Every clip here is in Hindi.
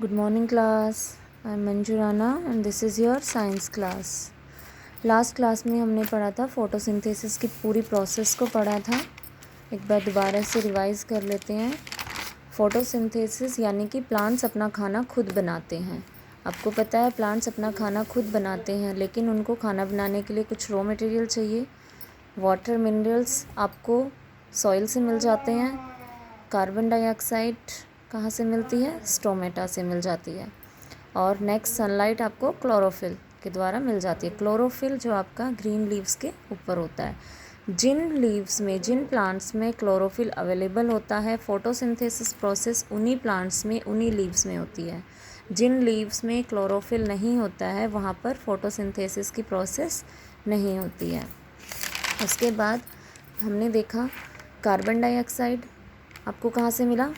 Good morning class. I am Manju Rana and this is your science class. Last class में हमने पढ़ा था फोटोसिंथेसिस की पूरी प्रोसेस को पढ़ा था. एक बार दोबारा से रिवाइज़ कर लेते हैं. फोटोसिंथेसिस यानी कि प्लांट्स अपना खाना खुद बनाते हैं. आपको पता है प्लांट्स अपना खाना खुद बनाते हैं, लेकिन उनको खाना बनाने के लिए कुछ रॉ मटेरियल चाहिए. वाटर मिनरल्स आपको सॉइल से मिल जाते हैं. कार्बन डाइऑक्साइड कहाँ से मिलती है? स्टोमेटा से मिल जाती है. और नेक्स्ट सनलाइट आपको क्लोरोफिल के द्वारा मिल जाती है. क्लोरोफिल जो आपका ग्रीन लीव्स के ऊपर होता है. जिन लीव्स में, जिन प्लांट्स में क्लोरोफिल अवेलेबल होता है, फोटोसिंथेसिस प्रोसेस उन्हीं प्लांट्स में, उन्हीं लीव्स में होती है. जिन लीव्स में क्लोरोफिल नहीं होता है वहाँ पर फोटोसिंथेसिस की प्रोसेस नहीं होती है. उसके बाद हमने देखा कार्बन डाइऑक्साइड आपको कहाँ से मिला.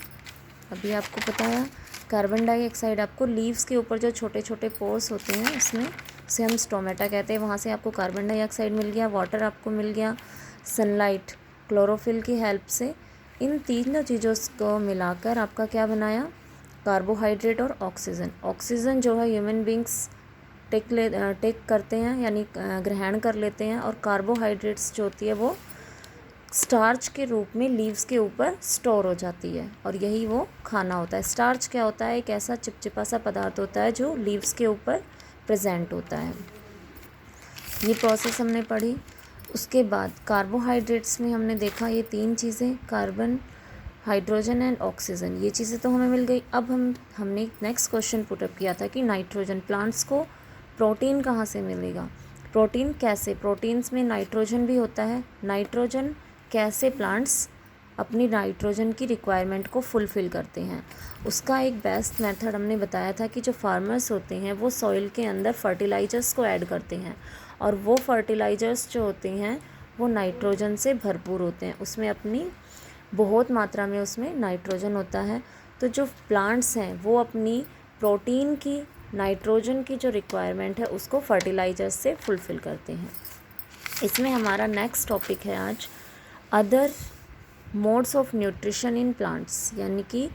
अभी आपको बताया कार्बन डाइऑक्साइड आपको लीव्स के ऊपर जो छोटे छोटे पोर्स होते हैं उसमें से हम स्टोमेटा कहते हैं, वहाँ से आपको कार्बन डाइऑक्साइड मिल गया. वाटर आपको मिल गया. सनलाइट क्लोरोफिल की हेल्प से. इन तीनों चीज़ों को मिलाकर आपका क्या बनाया? कार्बोहाइड्रेट और ऑक्सीजन. ऑक्सीजन जो है ह्यूमन बींग्स टेक करते हैं, यानी ग्रहण कर लेते हैं. और कार्बोहाइड्रेट्स जो होती है वो स्टार्च के रूप में लीव्स के ऊपर स्टोर हो जाती है और यही वो खाना होता है. स्टार्च क्या होता है? एक ऐसा चिपचिपा सा पदार्थ होता है जो लीव्स के ऊपर प्रेजेंट होता है. ये प्रोसेस हमने पढ़ी. उसके बाद कार्बोहाइड्रेट्स में हमने देखा ये तीन चीज़ें, कार्बन, हाइड्रोजन एंड ऑक्सीजन. ये चीज़ें तो हमें मिल गई. अब हमने नेक्स्ट क्वेश्चन पुटअप किया था कि नाइट्रोजन, प्लांट्स को प्रोटीन कहाँ से मिलेगा? प्रोटीन कैसे? प्रोटीन्स में नाइट्रोजन भी होता है. नाइट्रोजन कैसे प्लांट्स अपनी नाइट्रोजन की रिक्वायरमेंट को फुलफ़िल करते हैं, उसका एक बेस्ट मेथड हमने बताया था कि जो फार्मर्स होते हैं वो सॉइल के अंदर फर्टिलाइज़र्स को ऐड करते हैं और वो फर्टिलाइज़र्स जो होते हैं वो नाइट्रोजन से भरपूर होते हैं. उसमें अपनी बहुत मात्रा में उसमें नाइट्रोजन होता है. तो जो प्लांट्स हैं वो अपनी प्रोटीन की, नाइट्रोजन की जो रिक्वायरमेंट है उसको फर्टिलाइज़र्स से फुलफ़िल करते हैं. इसमें हमारा नेक्स्ट टॉपिक है आज other modes of nutrition in plants, यानी कि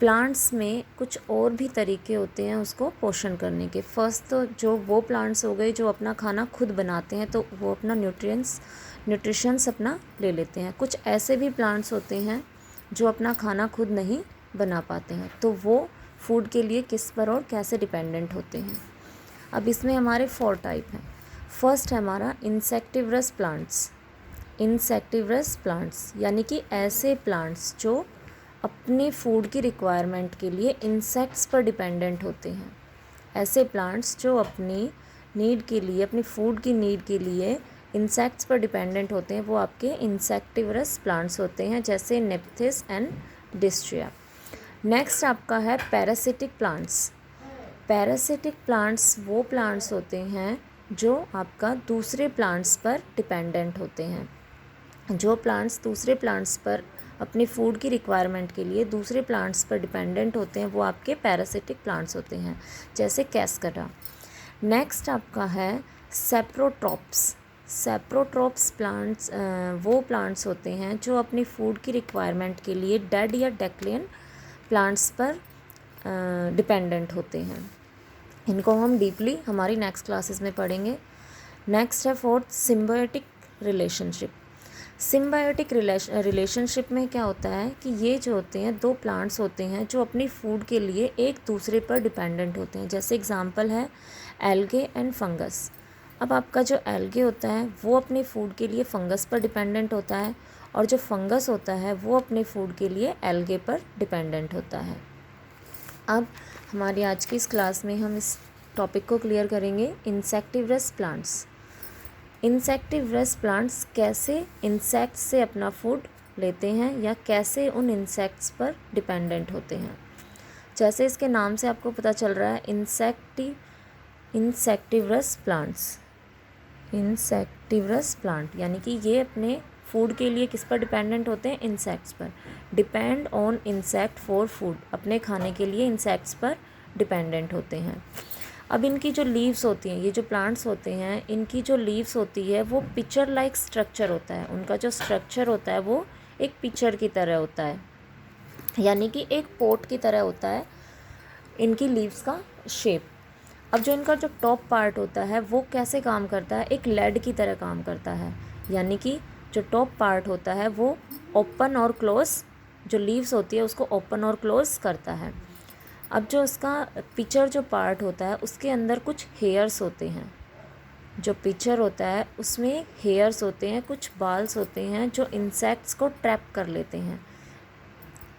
प्लांट्स में कुछ और भी तरीके होते हैं उसको पोषण करने के. फर्स्ट तो जो वो प्लांट्स हो गए जो अपना खाना खुद बनाते हैं, तो वो अपना न्यूट्रिशंस अपना ले लेते हैं. कुछ ऐसे भी प्लांट्स होते हैं जो अपना खाना खुद नहीं बना पाते हैं, तो वो फूड के लिए किस पर और कैसे डिपेंडेंट होते हैं. अब इसमें हमारे 4 टाइप हैं. फर्स्ट है हमारा इंसेक्टिवरस प्लांट्स. इंसेक्टिवरस प्लांट्स यानी कि ऐसे प्लांट्स जो अपने फूड की रिक्वायरमेंट के लिए इंसेक्ट्स पर डिपेंडेंट होते हैं. ऐसे प्लांट्स जो अपनी नीड के लिए, अपनी फूड की नीड के लिए इंसेक्ट्स पर डिपेंडेंट होते हैं, वो आपके इंसेक्टिवरस प्लांट्स होते हैं, जैसे नेप्थिस एंड डिस्ट्रिया. नेक्स्ट आपका है पैरासिटिक प्लांट्स. पैरासिटिक प्लांट्स वो प्लांट्स होते हैं जो आपका दूसरे प्लांट्स पर डिपेंडेंट होते हैं. जो प्लांट्स दूसरे प्लांट्स पर अपनी फूड की रिक्वायरमेंट के लिए दूसरे प्लांट्स पर डिपेंडेंट होते हैं वो आपके पैरासिटिक प्लांट्स होते हैं, जैसे कैस्कड़ा. नेक्स्ट आपका है सेप्रोट्रॉप्स. सेप्रोट्रॉप्स प्लांट्स वो प्लांट्स होते हैं जो अपनी फूड की रिक्वायरमेंट के लिए डेड या डेक्लेन प्लांट्स पर डिपेंडेंट होते हैं. इनको हम डीपली हमारी नेक्स्ट क्लासेस में पढ़ेंगे. नेक्स्ट है fourth symbiotic relationship. Symbiotic relationship में क्या होता है कि ये जो होते हैं दो प्लांट्स होते हैं जो अपनी फूड के लिए एक दूसरे पर डिपेंडेंट होते हैं. जैसे एग्जांपल है एल्गे एंड फंगस. अब आपका जो एल्गे होता है वो अपने फूड के लिए फंगस पर डिपेंडेंट होता है और जो फंगस होता है वो अपने फूड के लिए एल्गे पर डिपेंडेंट होता है. अब हमारी आज की इस क्लास में हम इस टॉपिक को क्लियर करेंगे. Insectivorous plants. इंसेक्टिवरस प्लांट्स कैसे इंसेक्ट्स से अपना फूड लेते हैं या कैसे उन इंसेक्ट्स पर डिपेंडेंट होते हैं. जैसे इसके नाम से आपको पता चल रहा है इंसेक्टिवरस प्लांट्स. इंसेक्टिवरस प्लांट यानी कि ये अपने फूड के लिए किस पर डिपेंडेंट होते हैं? इंसेक्ट्स पर. Depend on insect for food. अपने खाने के लिए इंसेक्ट्स पर डिपेंडेंट होते हैं. अब इनकी जो लीव्स होती हैं, ये जो प्लांट्स होते हैं, इनकी जो लीव्स होती है वो पिक्चर लाइक स्ट्रक्चर होता है. उनका जो स्ट्रक्चर होता है वो एक पिक्चर की तरह होता है, यानी कि एक पोट की तरह होता है. इनकी लीव्स का शेप। अब जो इनका जो टॉप पार्ट होता है वो कैसे काम करता है, एक लेड की तरह काम करता है, यानी कि जो टॉप पार्ट होता है वो ओपन और क्लोज, जो लीव्स होती है उसको ओपन और क्लोज करता है। अब जो उसका पिचर जो पार्ट होता है उसके अंदर कुछ हेयर्स होते हैं, जो पिचर होता है उसमें हेयर्स होते हैं, कुछ बाल्स होते हैं जो इंसेक्ट्स को ट्रैप कर लेते हैं,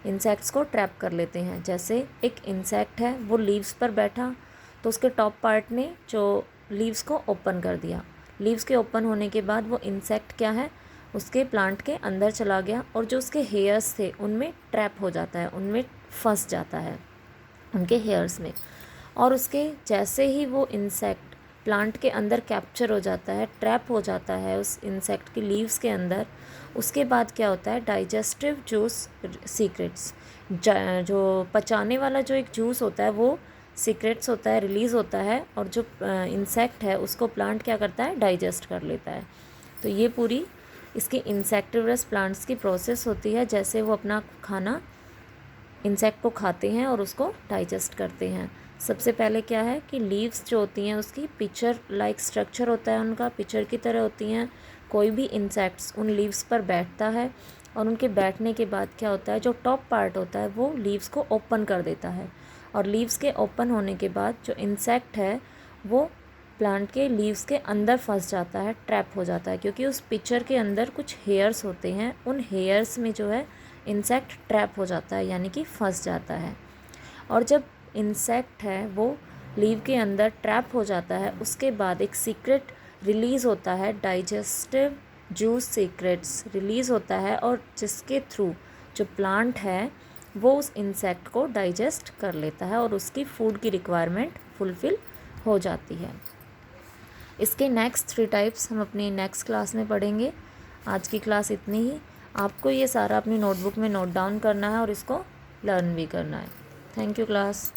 इंसेक्ट्स को ट्रैप कर लेते हैं। जैसे एक इंसेक्ट है वो लीव्स पर बैठा तो उसके टॉप पार्ट ने जो लीव्स को ओपन कर दिया, लीव्स के ओपन होने के बाद वो इंसेक्ट क्या है उसके प्लांट के अंदर चला गया और जो उसके हेयर्स थे उनमें ट्रैप हो जाता है, उनमें फंस जाता है, उनके हेयर्स में। और उसके जैसे ही वो इंसेक्ट प्लांट के अंदर कैप्चर हो जाता है, ट्रैप हो जाता है उस इंसेक्ट की लीव्स के अंदर, उसके बाद क्या होता है डाइजेस्टिव जूस सीक्रेट्स, जो पचाने वाला जो एक जूस होता है वो सीक्रेट्स होता है, रिलीज़ होता है, और जो इंसेक्ट है उसको प्लांट क्या करता है डाइजेस्ट कर लेता है। तो ये पूरी इसकी इंसेक्टिवरस प्लांट्स की प्रोसेस होती है, जैसे वो अपना खाना इंसेक्ट को खाते हैं और उसको डाइजेस्ट करते हैं। सबसे पहले क्या है कि लीव्स जो होती हैं उसकी पिचर लाइक स्ट्रक्चर होता है, उनका पिचर की तरह होती हैं। कोई भी इंसेक्ट्स उन लीव्स पर बैठता है और उनके बैठने के बाद क्या होता है जो टॉप पार्ट होता है वो लीव्स को ओपन कर देता है, और लीव्स के ओपन होने के बाद जो इंसेक्ट है वो प्लांट के लीव्स के अंदर फंस जाता है, ट्रैप हो जाता है, क्योंकि उस पिक्चर के अंदर कुछ हेयर्स होते हैं, उन हेयर्स में जो है इंसेक्ट ट्रैप हो जाता है, यानी कि फंस जाता है। और जब इंसेक्ट है वो लीव के अंदर ट्रैप हो जाता है उसके बाद एक सीक्रेट रिलीज़ होता है, डाइजेस्टिव जूस सीक्रेट्स रिलीज़ होता है, और जिसके थ्रू जो प्लांट है वो उस इंसेक्ट को डाइजेस्ट कर लेता है और उसकी फूड की रिक्वायरमेंट फुलफ़िल हो जाती है। इसके नेक्स्ट 3 टाइप्स हम अपनी नेक्स्ट क्लास में पढ़ेंगे। आज की क्लास इतनी ही। आपको ये सारा अपनी नोटबुक में नोट डाउन करना है और इसको लर्न भी करना है। Thank you class.